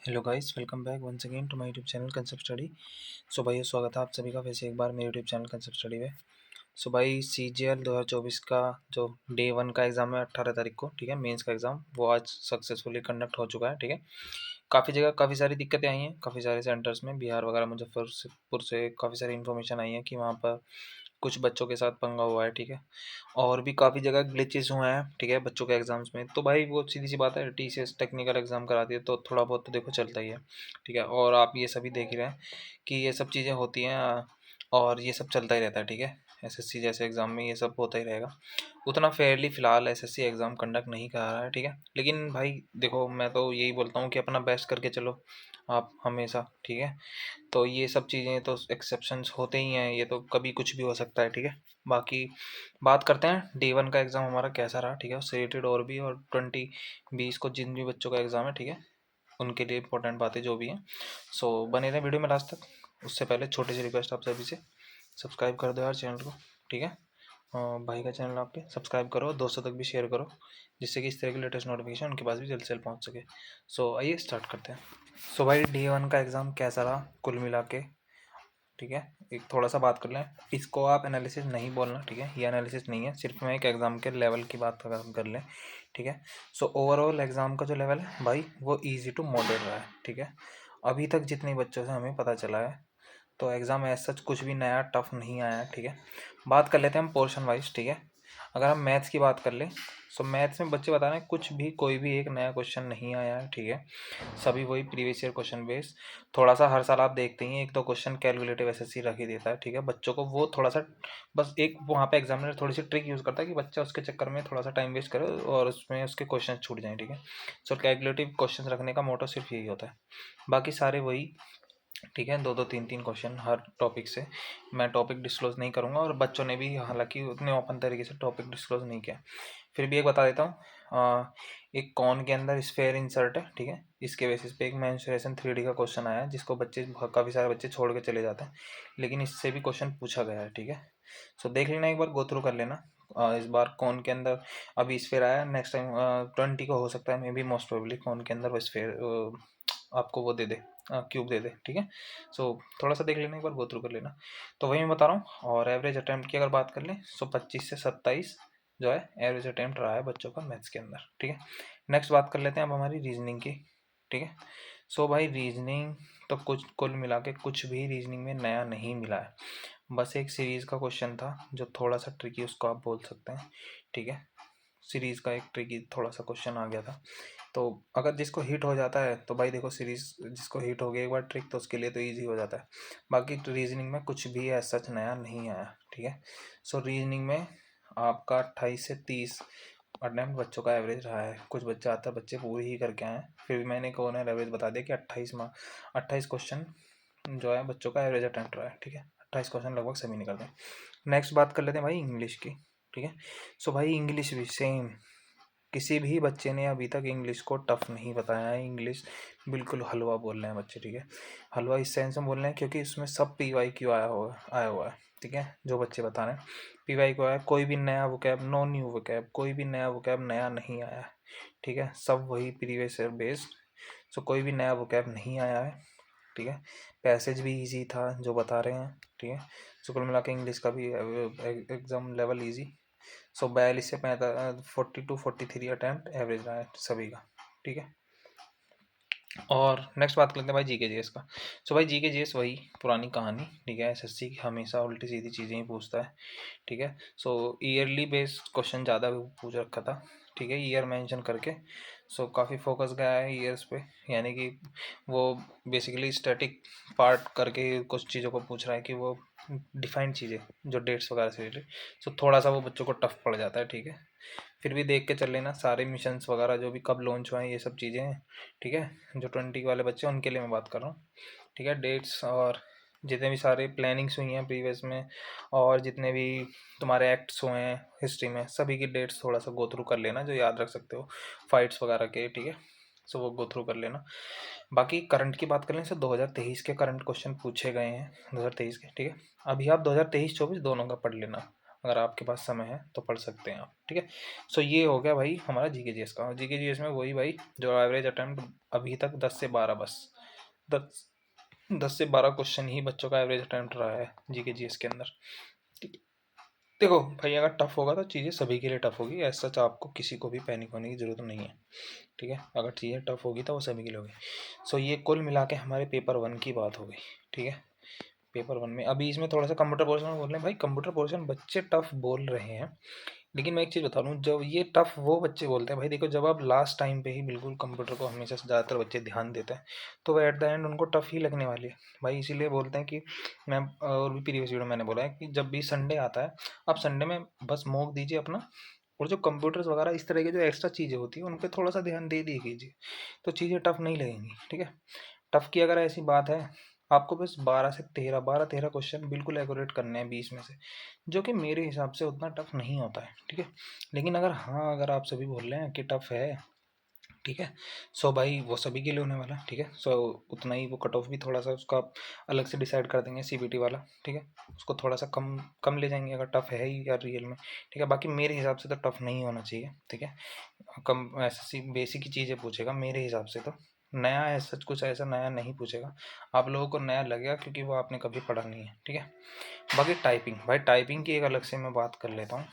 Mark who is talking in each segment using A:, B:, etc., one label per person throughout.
A: Hello guys, welcome back once again to my YouTube channel concept study. So भाई स्वागत है आप सभी का वैसे एक बार मेरे यूट्यूब चैनल कंसेप्ट स्टडी में। सो भाई CGL 2024 का जो डे 1 का एग्ज़ाम है 18 तारीख को, ठीक है, मेंस का एग्ज़ाम वो आज सक्सेसफुली कंडक्ट हो चुका है। ठीक है, काफ़ी जगह काफ़ी सारी दिक्कतें आई हैं, काफ़ी सारे सेंटर्स में बिहार वगैरह मुजफ्फरपुर से काफ़ी सारी इन्फॉर्मेशन आई है कि वहाँ पर कुछ बच्चों के साथ पंगा हुआ है। ठीक है, और भी काफ़ी जगह ग्लिचेस हुए हैं, ठीक है, बच्चों के एग्ज़ाम्स में। तो भाई वो सीधी सी बात है, TCS टेक्निकल एग्ज़ाम करा दिए तो थोड़ा बहुत तो देखो चलता ही है। ठीक है, और आप ये सभी देख ही रहे हैं कि ये सब चीज़ें होती हैं और ये सब चलता ही रहता है। ठीक है, SSC जैसे एग्ज़ाम में ये सब होता ही रहेगा। उतना फेयरली फ़िलहाल SSC एग्ज़ाम कंडक्ट नहीं करा रहा है। ठीक है, लेकिन भाई देखो मैं तो यही बोलता हूँ कि अपना बेस्ट करके चलो आप हमेशा। ठीक है, तो ये सब चीज़ें तो एक्सेप्शंस होते ही हैं, ये तो कभी कुछ भी हो सकता है। ठीक है, बाकी बात करते हैं डे 1 का एग्ज़ाम हमारा कैसा रहा। ठीक है, उससे रिलेटेड और भी, और 2020 को जिन भी बच्चों का एग्ज़ाम है, ठीक है, उनके लिए इंपॉर्टेंट बातें जो भी हैं। सो बने रहें वीडियो में लास्ट तक। उससे पहले छोटी सी रिक्वेस्ट आप सभी से, सब्सक्राइब कर दो यार चैनल को। ठीक है, भाई का चैनल आप पे सब्सक्राइब करो, दोस्तों तक भी शेयर करो, जिससे कि इस तरह की लेटेस्ट नोटिफिकेशन उनके पास भी जल्द से जल्द पहुँच सके। सो आइए स्टार्ट करते हैं। सो भाई डे 1 का एग्ज़ाम कैसा रहा कुल मिला के। ठीक है, एक थोड़ा सा बात कर लें, इसको आप एनालिसिस नहीं बोलना। ठीक है, ये एनालिसिस नहीं है, सिर्फ मैं एक एग्ज़ाम के लेवल की बात अगर हम कर लें। ठीक है, सो ओवरऑल एग्ज़ाम का जो लेवल है भाई वो इजी टू मॉडरेट रहा है। ठीक है, अभी तक जितने बच्चों से हमें पता चला है तो एग्ज़ाम एज सच कुछ भी नया टफ नहीं आया है। ठीक है, बात कर लेते हैं हम पोर्शन वाइज। ठीक है, अगर हम मैथ्स की बात कर लें, सो मैथ्स में बच्चे बता रहे हैं कुछ भी कोई भी एक नया क्वेश्चन नहीं आया है। ठीक है, सभी वही प्रीवियस ईयर क्वेश्चन बेस। थोड़ा सा हर साल आप देखते ही हैं एक दो क्वेश्चन कैलकुलेटिव SSC रख ही देता है। ठीक है, बच्चों को वो थोड़ा सा बस एक वहाँ पे एग्जामिनर थोड़ी सी ट्रिक यूज़ करता है कि बच्चा उसके चक्कर में थोड़ा सा टाइम वेस्ट करे और उसमें उसके क्वेश्चन छूट जाएँ। ठीक है, सो कैलकुलेटिव क्वेश्चन रखने का मोटो सिर्फ यही होता है, बाकी सारे वही। ठीक है, दो दो तीन तीन क्वेश्चन हर टॉपिक से। मैं टॉपिक डिस्क्लोज नहीं करूँगा और बच्चों ने भी हालांकि उतने ओपन तरीके से टॉपिक डिस्क्लोज नहीं किया। फिर भी एक बता देता हूँ, एक कॉन के अंदर स्फेयर इंसर्ट है। ठीक है, इसके बेसिस पे एक मेंसुरेशन 3D का क्वेश्चन आया है, जिसको बच्चे काफ़ी सारे बच्चे छोड़ के चले जाते हैं, लेकिन इससे भी क्वेश्चन पूछा गया है। ठीक है, सो देख लेना, एक बार गो थ्रू कर लेना। इस बार कॉन के अंदर अभी स्फेयर आया, नेक्स्ट टाइम 20 को हो सकता है, मे बी मोस्ट प्रोबेबली कॉन के अंदर वो स्फेयर आपको वो दे दे, क्यूब दे दे। ठीक है, सो थोड़ा सा देख लेना, एक बार गो थ्रू कर लेना। तो वही मैं बता रहा हूँ। और एवरेज अटैम्प्ट की अगर बात कर लें, सो 25 से 27 जो है एवरेज अटैम्प्ट रहा है बच्चों का मैथ्स के अंदर। ठीक है, नेक्स्ट बात कर लेते हैं अब हमारी रीजनिंग की। ठीक है, सो भाई रीजनिंग तो कुछ कुल मिला के कुछ भी रीजनिंग में नया नहीं मिला है, बस एक सीरीज़ का क्वेश्चन था जो थोड़ा सा ट्रिकी, उसको आप बोल सकते हैं। ठीक है, सीरीज़ का एक ट्रिकी थोड़ा सा क्वेश्चन आ गया था, तो अगर जिसको हिट हो जाता है तो भाई देखो सीरीज़ जिसको हिट हो गया एक बार ट्रिक तो उसके लिए तो इजी हो जाता है। बाकी तो रीजनिंग में कुछ भी ऐसा सच नया नहीं आया। ठीक है, सो रीजनिंग में आपका 28 से 30 अटेम्प्ट बच्चों का एवरेज रहा है। कुछ बच्चे आता है बच्चे पूरे ही करके आए हैं, फिर भी मैंने एक ओनर एवरेज बता दिया कि 28 क्वेश्चन जो है बच्चों का एवरेज अटेम्प्ट रहा है। ठीक है, 28 क्वेश्चन लगभग सभी निकलते हैं। नेक्स्ट बात कर लेते हैं भाई इंग्लिश की। ठीक है, सो भाई इंग्लिश भी सेम, किसी भी बच्चे ने अभी तक इंग्लिश को टफ नहीं बताया है। इंग्लिश बिल्कुल हलवा बोल रहे हैं बच्चे। ठीक है, हलवा इस सेंस में बोल रहे हैं क्योंकि इसमें सब PYQ आया हुआ है। ठीक है, जो बच्चे बता रहे हैं PYQ आया है, कोई भी नया वोकैब, नो न्यू वोकैब, कोई भी नया वोकैब नया नहीं आया है। ठीक है, सब वही प्रीवियस ईयर बेस्ड, सो कोई भी नया वोकैब नहीं आया है। ठीक है, पैसेज भी इजी था जो बता रहे हैं। ठीक है, सो कुल मिला के इंग्लिश का भी एग्ज़ाम लेवल इजी। सो 42 से 42-43 अटैम्प्ट एवरेज रहा है सभी का। ठीक है, और नेक्स्ट बात करते हैं भाई GK GS का। सो भाई GK GS वही पुरानी कहानी। ठीक है, SSC हमेशा उल्टी सीधी चीज़ें ही पूछता है। ठीक है, सो ईयरली बेस्ड क्वेश्चन ज़्यादा पूछ रखा था। ठीक है, ईयर मेंशन करके, सो काफ़ी फोकस गया है ईयर्स पे, यानी कि वो बेसिकली स्टैटिक पार्ट करके कुछ चीज़ों को पूछ रहा है कि वो डिफाइंड चीज़ें जो डेट्स वगैरह से रिलेटेड, सो थोड़ा सा वो बच्चों को टफ पड़ जाता है। ठीक है, फिर भी देख के चल लेना, सारे मिशंस वगैरह जो भी कब लॉन्च हुए हैं ये सब चीज़ें हैं। ठीक है, जो 20 वाले बच्चे हैं उनके लिए मैं बात कर रहा हूँ। ठीक है, डेट्स और जितने भी सारे प्लानिंग्स हुई हैं प्रीवियस में, और जितने भी तुम्हारे एक्ट्स हुए हैं हिस्ट्री में, सभी की डेट्स थोड़ा सा गो थ्रू कर लेना जो याद रख सकते हो, फाइट्स वगैरह के। ठीक है, सो वो गो थ्रू कर लेना। बाकी करंट की बात करें तो 2023 के करंट क्वेश्चन पूछे गए हैं, 2023 के। ठीक है, अभी आप 2023-24 दोनों का पढ़ लेना, अगर आपके पास समय है तो पढ़ सकते हैं आप, ठीक है। सो ये हो गया भाई हमारा जीके जीएस का। जीके जीएस में वही भाई जो एवरेज अटेम्प्ट अभी तक 10 से 12 बस 10 से 12 क्वेश्चन ही बच्चों का एवरेज अटेम्प्ट रहा है जीके जीएस के अंदर, ठीक है। देखो भाई अगर टफ होगा तो चीज़ें सभी के लिए टफ होगी, ऐसा सच आपको किसी को भी पैनिक होने की ज़रूरत नहीं है, ठीक है। अगर चीज़ें टफ होगी तो वो सभी के लिए होगी। सो ये कुल मिला के हमारे पेपर 1 की बात हो गई, ठीक है। पेपर 1 में अभी इसमें थोड़ा सा कंप्यूटर पोर्शन में बोल रहे हैं भाई, कंप्यूटर पोर्शन बच्चे टफ बोल रहे हैं, लेकिन मैं एक चीज़ बता रहा हूँ, जब ये टफ वो बच्चे बोलते हैं भाई, देखो जब आप लास्ट टाइम पे ही बिल्कुल कंप्यूटर को हमेशा से ज़्यादातर बच्चे ध्यान देते हैं तो वो एट द एंड उनको टफ ही लगने वाली है भाई। इसीलिए बोलते हैं कि मैं और भी प्रीवियस वीडियो मैंने बोला है कि जब भी संडे आता है आप संडे में बस मॉक दीजिए अपना, और जो कंप्यूटर्स वगैरह इस तरह की जो एक्स्ट्रा चीज़ें होती है उन पर थोड़ा सा ध्यान दे दिए कीजिए, तो चीज़ें टफ नहीं लगेंगी, ठीक है। टफ की अगर ऐसी बात है, आपको बस 12 13 क्वेश्चन बिल्कुल एक्यूरेट करने हैं 20 में से, जो कि मेरे हिसाब से उतना टफ नहीं होता है, ठीक है। लेकिन अगर हाँ अगर आप सभी बोल रहे हैं कि टफ है, ठीक है, सो भाई वो सभी के लिए होने वाला है, ठीक है। सो उतना ही वो कट ऑफ भी थोड़ा सा उसका अलग से डिसाइड कर देंगे सीबीटी वाला, ठीक है। उसको थोड़ा सा कम कम ले जाएंगे अगर टफ है ही या रियल में, ठीक है। बाकी मेरे हिसाब से तो टफ नहीं होना चाहिए, ठीक है। कम ऐसी बेसिक ही चीज़ें पूछेगा मेरे हिसाब से, तो नया है सच कुछ ऐसा नया नहीं पूछेगा, आप लोगों को नया लगेगा क्योंकि वो आपने कभी पढ़ा नहीं है, ठीक है। बाकी टाइपिंग भाई, टाइपिंग की एक अलग से मैं बात कर लेता हूँ।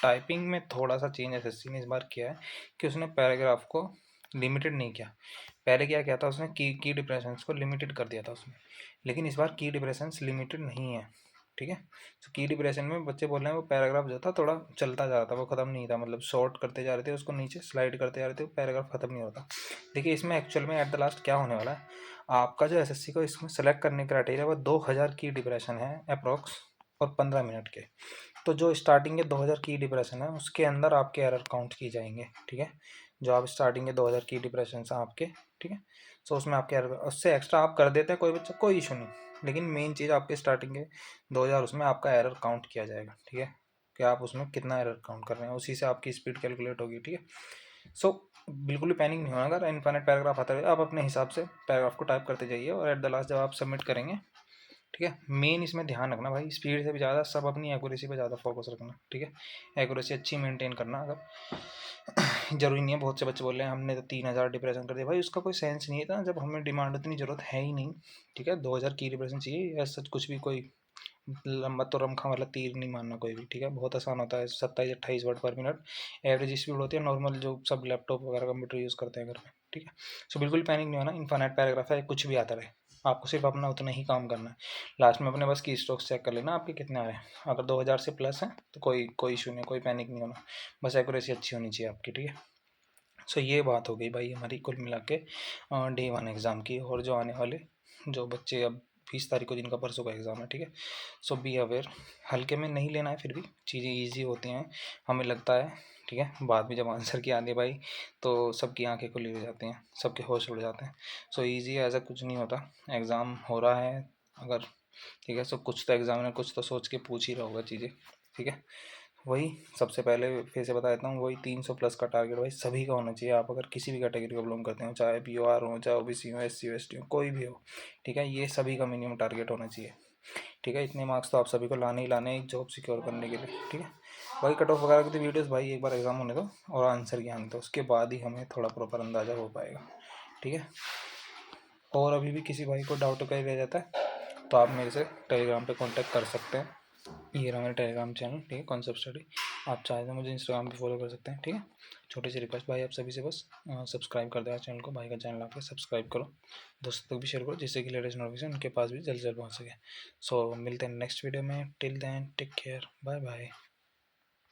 A: टाइपिंग में थोड़ा सा चेंज एसएससी ने इस बार किया है कि उसने पैराग्राफ को लिमिटेड नहीं किया। पहले क्या किया था उसने की डिप्रेशंस को लिमिटेड कर दिया था उसमें, लेकिन इस बार की डिप्रेशंस लिमिटेड नहीं है, ठीक है। तो की डिप्रेशन में बच्चे बोल रहे हैं वो पैराग्राफ जो था थोड़ा चलता जा रहा था, वो ख़त्म नहीं था, मतलब शॉर्ट करते जा रहे थे उसको, नीचे स्लाइड करते जा रहे थे, वो पैराग्राफ ख़त्म नहीं होता। देखिए इसमें एक्चुअल में एट द लास्ट क्या होने वाला है, आपका जो एसएससी को इसमें सेलेक्ट करने का क्राइटेरिया वो 2000 की डिप्रेशन है अप्रोक्स, और 15 मिनट के। तो जो स्टार्टिंग के 2000 की डिप्रेशन है उसके अंदर आपके एरर काउंट की जाएंगे, ठीक है। जो आप स्टार्टिंग के 2000 की डिप्रेशन हैं आपके, ठीक है। सो उसमें आपके एरर उससे एक्स्ट्रा आप कर देते हैं कोई बच्चा, कोई इशू नहीं, लेकिन मेन चीज़ आपके स्टार्टिंग के 2000 उसमें आपका एरर काउंट किया जाएगा, ठीक है। कि आप उसमें कितना एरर काउंट कर रहे हैं, उसी से आपकी स्पीड कैलकुलेट होगी, ठीक है। सो बिल्कुल भी पैनिक नहीं होना, अगर इनफाइनाइट पैराग्राफ आता है आप अपने हिसाब से पैराग्राफ को टाइप करते जाइए, और एट द लास्ट जब आप सबमिट करेंगे, ठीक है, मेन इसमें ध्यान रखना भाई स्पीड से भी ज़्यादा सब अपनी एक्यूरेसी पे ज़्यादा फोकस रखना, ठीक है। एक्यूरेसी अच्छी मेंटेन करना। अगर जरूरी नहीं है, बहुत से बच्चे बोल रहे हैं हमने तो 3000 डिप्रेशन कर दिया, भाई उसका कोई सेंस नहीं था जब हमें डिमांड उतनी ज़रूरत है ही नहीं, ठीक है। 2000 की डिप्रेशन चाहिए, या सच कुछ भी कोई लंबा तो रमखा वाला तीर नहीं मारना कोई भी, ठीक है। बहुत आसान होता है, 27 28 वर्ड पर मिनट एवरेज स्पीड होती है नॉर्मल जो सब लैपटॉप वगैरह कंप्यूटर यूज़ करते हैं घर में, ठीक है। सो बिल्कुल पैनिक नहीं होना, इनफाइनाइट पैराग्राफ है, कुछ भी आता रहे, आपको सिर्फ अपना उतना ही काम करना है। लास्ट में अपने बस की स्ट्रोक्स चेक कर लेना आपके कितने आ रहे हैं, अगर 2000 से प्लस है तो कोई कोई इशू नहीं, कोई पैनिक नहीं होना, बस एक्यूरेसी अच्छी होनी चाहिए आपकी, ठीक है। सो ये बात हो गई भाई हमारी कुल मिला के डे 1 एग्ज़ाम की, और जो आने वाले जो बच्चे अब 20 तारीख को जिनका परसों का एग्ज़ाम है, ठीक है। सो बी अवेयर, हल्के में नहीं लेना है, फिर भी चीज़ें ईजी होती हैं हमें लगता है, ठीक है। बाद में जब आंसर की आती है भाई तो सबकी आंखें खुली हो जाती हैं, सबके होश उड़ जाते हैं। सो ईजी ऐसा कुछ नहीं होता, एग्ज़ाम हो रहा है अगर, ठीक है। सो कुछ तो एग्जामिनर कुछ तो सोच के पूछ ही रहा होगा चीज़ें, ठीक है। वही सबसे पहले फिर से बता देता हूँ, वही 300 प्लस का टारगेट भाई सभी का होना चाहिए, आप अगर किसी भी कैटेगरी को बिलोंग करते हो, चाहे पीओआर हो, चाहे ओबीसी हो, एससी हो, एसटी हो, कोई भी हो, ठीक है। ये सभी का मिनिमम टारगेट होना चाहिए, ठीक है। इतने मार्क्स तो आप सभी को लाने ही लाने हैं एक जॉब सिक्योर करने के लिए, ठीक है। बाकी कट ऑफ वगैरह की तो वीडियोस भाई एक बार एग्जाम होने दो और आंसर की आने दो, उसके बाद ही हमें थोड़ा प्रॉपर अंदाज़ा हो पाएगा, ठीक है। और अभी भी किसी भाई को डाउट कहीं रह जाता है तो आप मेरे से टेलीग्राम पे कांटेक्ट कर सकते हैं, ये रहा मेरा टेलीग्राम चैनल, ठीक है, कॉन्सेप्ट स्टडी। आप चाहे तो मुझे इंस्टाग्राम पे फॉलो कर सकते हैं, ठीक है। छोटी सी रिक्वेस्ट भाई आप सभी से, बस सब्सक्राइब कर देना चैनल को, भाई का चैनल आके सब्सक्राइब करो, दोस्तों तक भी शेयर करो जिससे कि लेटेस्ट नोटिफिकेशन उनके पास भी जल्द से जल्द पहुँच सके। सो मिलते हैं नेक्स्ट वीडियो में, till then take care, bye bye.